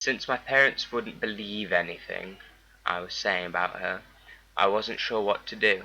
Since my parents wouldn't believe anything I was saying about her, I wasn't sure what to do.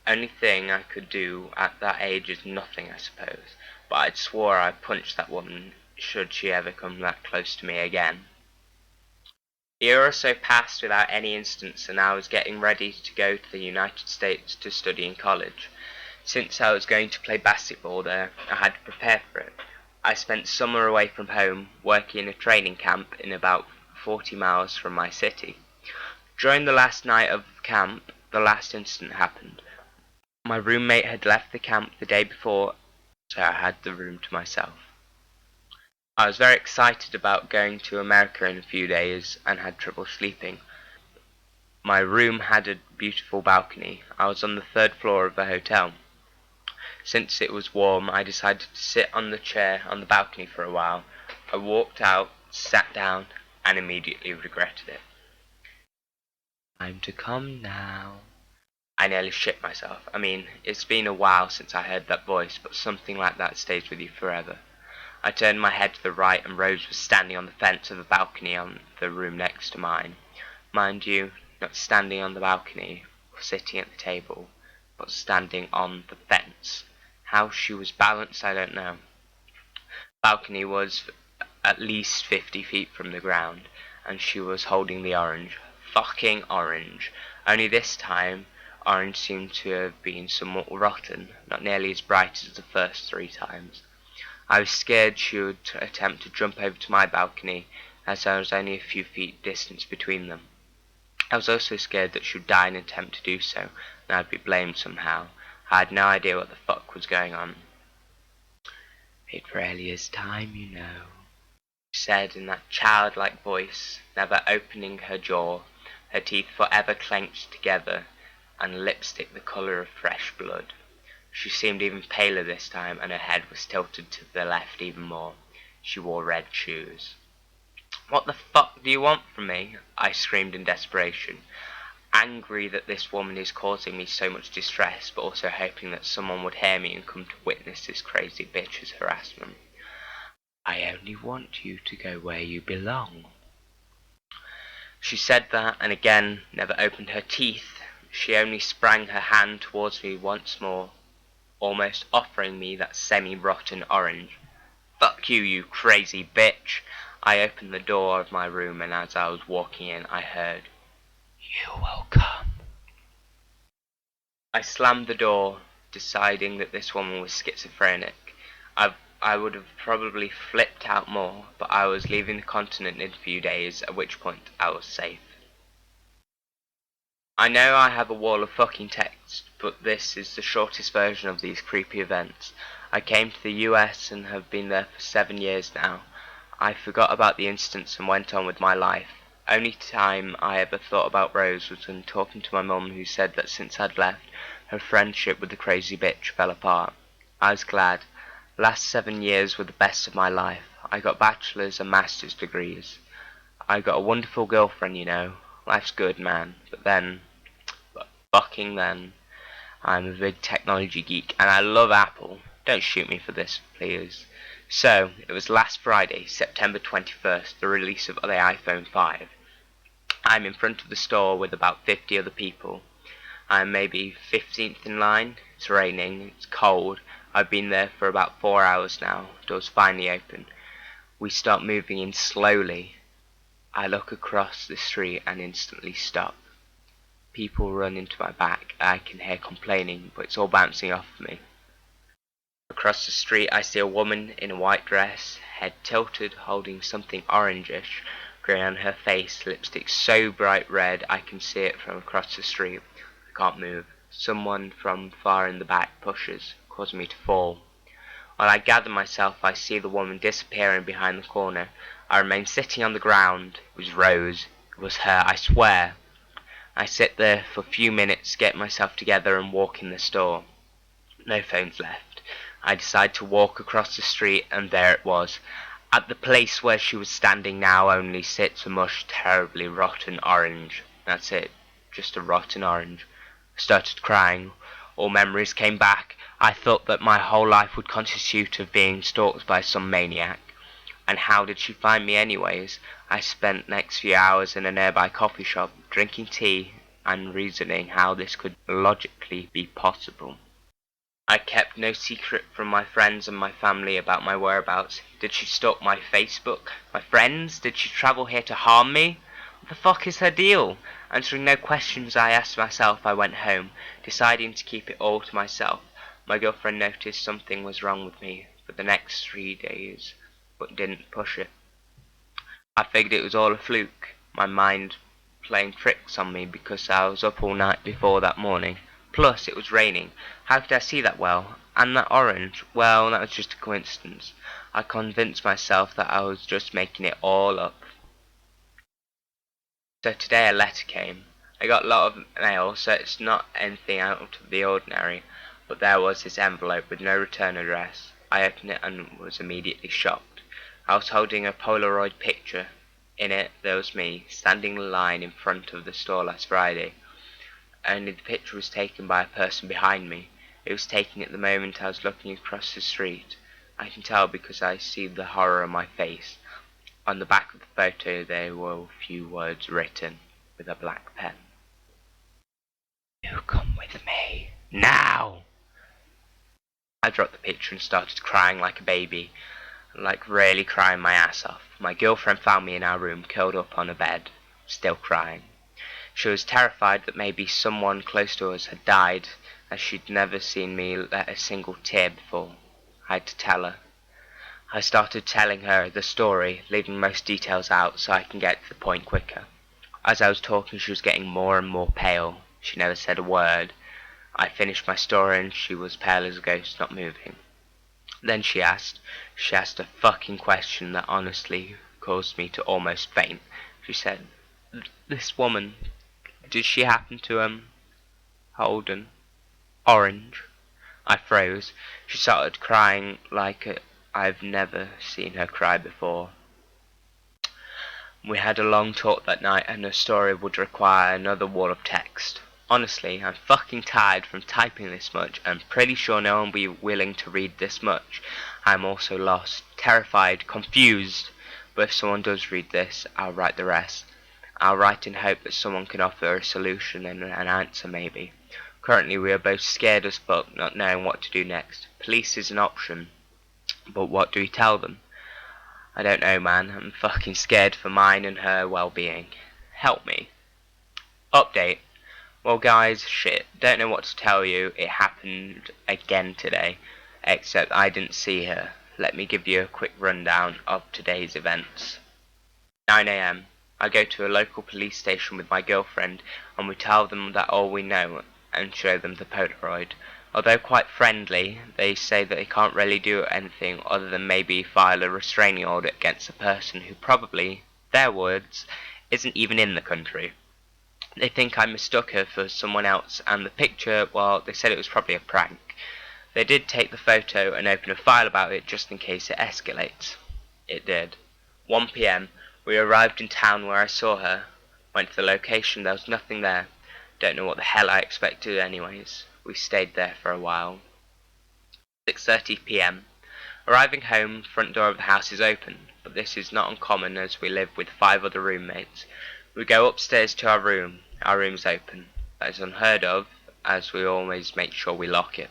Only thing I could do at that age is nothing, I suppose, but I'd swore I'd punch that woman should she ever come that close to me again. A year or so passed without any incidents, and I was getting ready to go to the United States to study in college. Since I was going to play basketball there, I had to prepare for it. I spent summer away from home, working in a training camp in about 40 miles from my city. During the last night of camp, the last incident happened. My roommate had left the camp the day before, so I had the room to myself. I was very excited about going to America in a few days and had trouble sleeping. My room had a beautiful balcony. I was on the 3rd floor of the hotel. Since it was warm, I decided to sit on the chair on the balcony for a while. I walked out, sat down, and immediately regretted it. Time to come now. I nearly shit myself. I mean, it's been a while since I heard that voice, but something like that stays with you forever. I turned my head to the right, and Rose was standing on the fence of the balcony on the room next to mine. Mind you, not standing on the balcony or sitting at the table, but standing on the fence. How she was balanced, I don't know. The balcony was at least 50 feet from the ground, and she was holding the orange. Fucking orange. Only this time, orange seemed to have been somewhat rotten, not nearly as bright as the first 3 times. I was scared she would attempt to jump over to my balcony, as there was only a few feet distance between them. I was also scared that she would die in an attempt to do so, and I'd be blamed somehow. I had no idea what the fuck was going on. "It really is time, you know," she said in that childlike voice, never opening her jaw, her teeth forever clenched together, and lipstick the colour of fresh blood. She seemed even paler this time, and her head was tilted to the left even more. She wore red shoes. "What the fuck do you want from me?" I screamed in desperation, angry that this woman is causing me so much distress, but also hoping that someone would hear me and come to witness this crazy bitch's harassment. "I only want you to go where you belong." She said that, and again never opened her teeth. She only sprang her hand towards me once more, almost offering me that semi-rotten orange. "Fuck you, you crazy bitch!" I opened the door of my room, and as I was walking in, I heard, "You will come." I slammed the door, deciding that this woman was schizophrenic. I would have probably flipped out more, but I was leaving the continent in a few days, at which point I was safe. I know I have a wall of fucking text, but this is the shortest version of these creepy events. I came to the US and have been there for 7 years now. I forgot about the incidents and went on with my life. Only time I ever thought about Rose was when talking to my mum, who said that since I'd left, her friendship with the crazy bitch fell apart. I was glad. Last 7 years were the best of my life. I got bachelor's and master's degrees. I got a wonderful girlfriend, you know. Life's good, man. But fucking then, I'm a big technology geek, and I love Apple. Don't shoot me for this, please. So, it was last Friday, September 21st, the release of the iPhone 5. I'm in front of the store with about 50 other people. I'm maybe 15th in line. It's raining, it's cold. I've been there for about 4 hours now. Doors finally open. We start moving in slowly. I look across the street and instantly stop. People run into my back. I can hear complaining, but it's all bouncing off me. Across the street I see a woman in a white dress, head tilted, holding something orangish, grin on her face, lipstick so bright red I can see it from across the street. I can't move. Someone from far in the back pushes, causing me to fall. While I gather myself, I see the woman disappearing behind the corner. I remain sitting on the ground. It was Rose. It was her, I swear. I sit there for a few minutes, get myself together and walk in the store. No phones left. I decide to walk across the street, and there it was. At the place where she was standing now only sits a mushed, terribly rotten orange. That's it. Just a rotten orange. I started crying. All memories came back. I thought that my whole life would consist of being stalked by some maniac. And how did she find me anyways? I spent next few hours in a nearby coffee shop, drinking tea and reasoning how this could logically be possible. I kept no secret from my friends and my family about my whereabouts. Did she stalk my Facebook? My friends? Did she travel here to harm me? What the fuck is her deal? Answering no questions I asked myself, I went home, deciding to keep it all to myself. My girlfriend noticed something was wrong with me for the next 3 days, but didn't push it. I figured it was all a fluke, my mind playing tricks on me because I was up all night before that morning. Plus, it was raining. How could I see that well? And that orange? Well, that was just a coincidence. I convinced myself that I was just making it all up. So today a letter came. I got a lot of mail, so it's not anything out of the ordinary. But there was this envelope with no return address. I opened it and was immediately shocked. I was holding a Polaroid picture. In it, there was me, standing in line in front of the store last Friday. Only the picture was taken by a person behind me. It was taken at the moment I was looking across the street. I can tell because I see the horror on my face. On the back of the photo there were a few words written with a black pen. You come with me. Now! I dropped the picture and started crying like a baby. Like really crying my ass off. My girlfriend found me in our room, curled up on a bed, still crying. She was terrified that maybe someone close to us had died, as she'd never seen me let a single tear before. I had to tell her. I started telling her the story, leaving most details out so I can get to the point quicker. As I was talking, she was getting more and more pale. She never said a word. I finished my story and she was pale as a ghost, not moving. Then she asked a fucking question that honestly caused me to almost faint. She said, "This woman, did she happen to, hold an orange?" I froze. She started crying like I've never seen her cry before. We had a long talk that night and her story would require another wall of text. Honestly, I'm fucking tired from typing this much. I'm pretty sure no one will be willing to read this much. I'm also lost, terrified, confused. But if someone does read this, I'll write the rest. I'll write in hope that someone can offer a solution and an answer maybe. Currently we are both scared as fuck, not knowing what to do next. Police is an option, but what do we tell them? I don't know, man. I'm fucking scared for mine and her well-being. Help me. Update. Well guys, shit, don't know what to tell you. It happened again today, except I didn't see her. Let me give you a quick rundown of today's events. 9 AM. I go to a local police station with my girlfriend and we tell them that all we know and show them the Polaroid. Although quite friendly, they say that they can't really do anything other than maybe file a restraining order against a person who probably, their words, isn't even in the country. They think I mistook her for someone else, and the picture, well, they said it was probably a prank. They did take the photo and open a file about it just in case it escalates. It did. 1 PM, we arrived in town where I saw her. Went to the location, there was nothing there. Don't know what the hell I expected anyways. We stayed there for a while. 6:30 PM. Arriving home, front door of the house is open, but this is not uncommon as we live with 5 other roommates. We go upstairs to our room's open. That is unheard of, as we always make sure we lock it.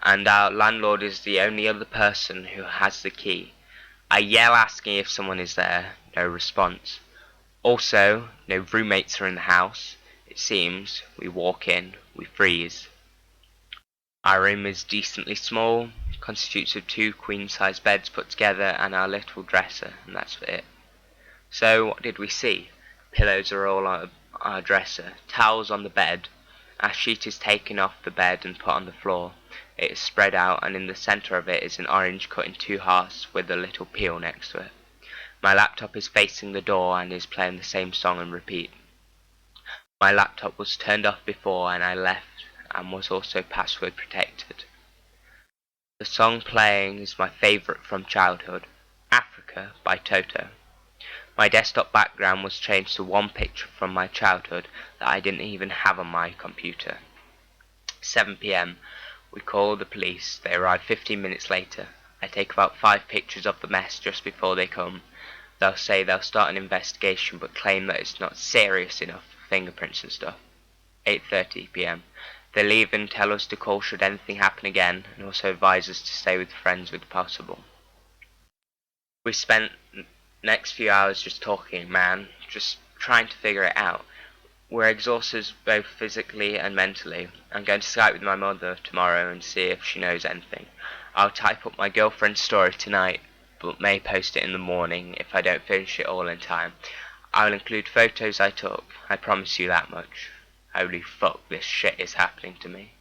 And our landlord is the only other person who has the key. I yell asking if someone is there, no response. Also, no roommates are in the house. It seems, we walk in, we freeze. Our room is decently small, constitutes of 2 queen-size beds put together and our little dresser, and that's it. So, what did we see? Pillows are all on our dresser, towels on the bed. Our sheet is taken off the bed and put on the floor. It is spread out and in the centre of it is an orange cut in 2 halves with a little peel next to it. My laptop is facing the door and is playing the same song on repeat. My laptop was turned off before and I left and was also password protected. The song playing is my favourite from childhood, Africa by Toto. My desktop background was changed to one picture from my childhood that I didn't even have on my computer. 7 PM. We call the police. They arrive 15 minutes later. I take about 5 pictures of the mess just before they come. They'll say they'll start an investigation but claim that it's not serious enough for fingerprints and stuff. 8:30 p.m. They leave and tell us to call should anything happen again, and also advise us to stay with friends if possible. We spent the next few hours just talking, man, just trying to figure it out. We're exhausted both physically and mentally. I'm going to Skype with my mother tomorrow and see if she knows anything. I'll type up my girlfriend's story tonight, but may post it in the morning if I don't finish it all in time. I'll include photos I took, I promise you that much. Holy fuck, this shit is happening to me.